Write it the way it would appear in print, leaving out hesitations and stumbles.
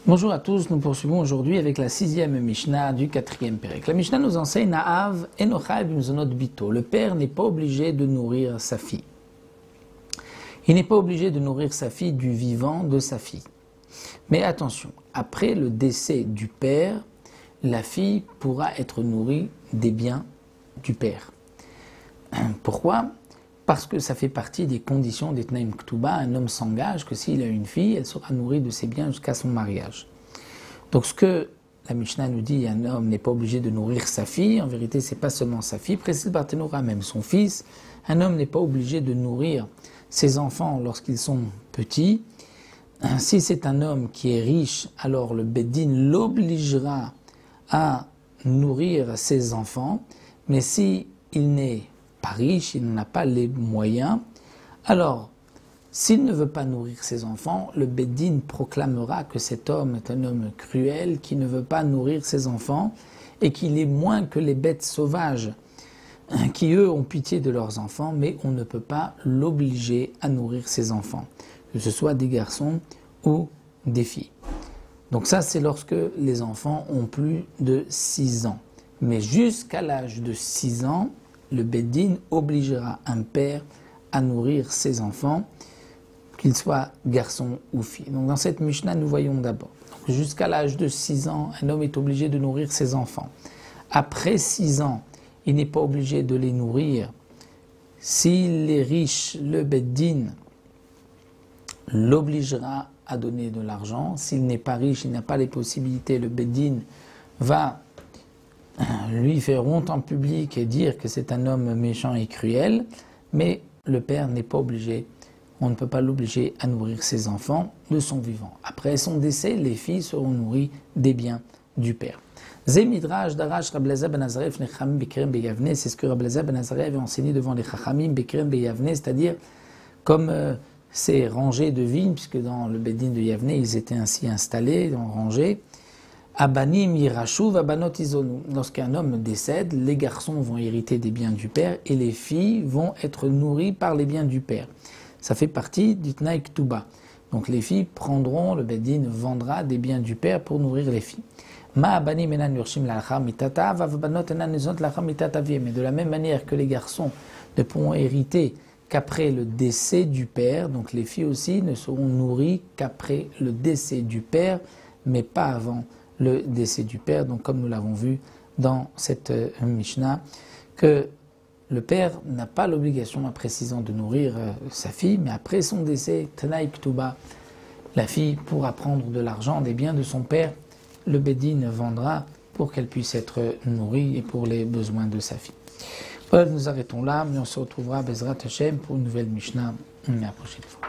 Bonjour à tous, nous poursuivons aujourd'hui avec la 6e Mishnah du 4e Pérec. La Mishnah nous enseigne Na'av enochai b'mzonot bito. Le père n'est pas obligé de nourrir sa fille. Il n'est pas obligé de nourrir sa fille du vivant de sa fille. Mais attention, après le décès du père, la fille pourra être nourrie des biens du père. Pourquoi ? Parce que ça fait partie des conditions des Tnaim Ktuba. Un homme s'engage que s'il a une fille, elle sera nourrie de ses biens jusqu'à son mariage. Donc ce que la Mishnah nous dit, un homme n'est pas obligé de nourrir sa fille, en vérité c'est pas seulement sa fille, précise Barthénora, même son fils. Un homme n'est pas obligé de nourrir ses enfants lorsqu'ils sont petits. Si c'est un homme qui est riche, alors le Beddin l'obligera à nourrir ses enfants, mais si il n'est pas riche, il n'en a pas les moyens, alors s'il ne veut pas nourrir ses enfants, le Beddin proclamera que cet homme est un homme cruel qui ne veut pas nourrir ses enfants et qu'il est moins que les bêtes sauvages qui eux ont pitié de leurs enfants, mais on ne peut pas l'obliger à nourrir ses enfants, que ce soit des garçons ou des filles. Donc ça c'est lorsque les enfants ont plus de 6 ans. Mais jusqu'à l'âge de 6 ans, le Beddin obligera un père à nourrir ses enfants, qu'ils soient garçons ou filles. Donc dans cette Mishnah, nous voyons d'abord, jusqu'à l'âge de 6 ans, un homme est obligé de nourrir ses enfants. Après 6 ans, il n'est pas obligé de les nourrir. S'il est riche, le Beddin l'obligera à donner de l'argent. S'il n'est pas riche, il n'a pas les possibilités, le Beddin va lui faire honte en public et dire que c'est un homme méchant et cruel, mais le père n'est pas obligé, on ne peut pas l'obliger à nourrir ses enfants de son vivant. Après son décès, les filles seront nourries des biens du père. Zemidrash darash Rabbi Elazar ben Azareh fnei Chachamim bekerem beyavne, c'est ce que Rabbi Elazar ben Azareh avait enseigné devant les Chachamim bekerem beyavne, c'est-à-dire comme ces rangées de vignes, puisque dans le Beddin de Yavne, ils étaient ainsi installés, en rangées. Abanim yirashuv, abanot izonu. Lorsqu'un homme décède, les garçons vont hériter des biens du père et les filles vont être nourries par les biens du père. Ça fait partie du Tnaï Ktuba. Donc les filles prendront, le Beddin vendra des biens du père pour nourrir les filles. Ma abanim enan yurshim l'alcha mitata, vavbanot enan nizot l'alcha mitata vie. Mais de la même manière que les garçons ne pourront hériter qu'après le décès du père, donc les filles aussi ne seront nourries qu'après le décès du père, mais pas avant le décès du père. Donc comme nous l'avons vu dans cette Mishnah, que le père n'a pas l'obligation après 6 ans de nourrir sa fille, mais après son décès, Tnaï Ktuba, la fille pourra prendre de l'argent, des biens de son père, le Beddin vendra pour qu'elle puisse être nourrie et pour les besoins de sa fille. Voilà, nous arrêtons là, mais on se retrouvera Bezrat Hashem pour une nouvelle Mishnah la prochaine fois.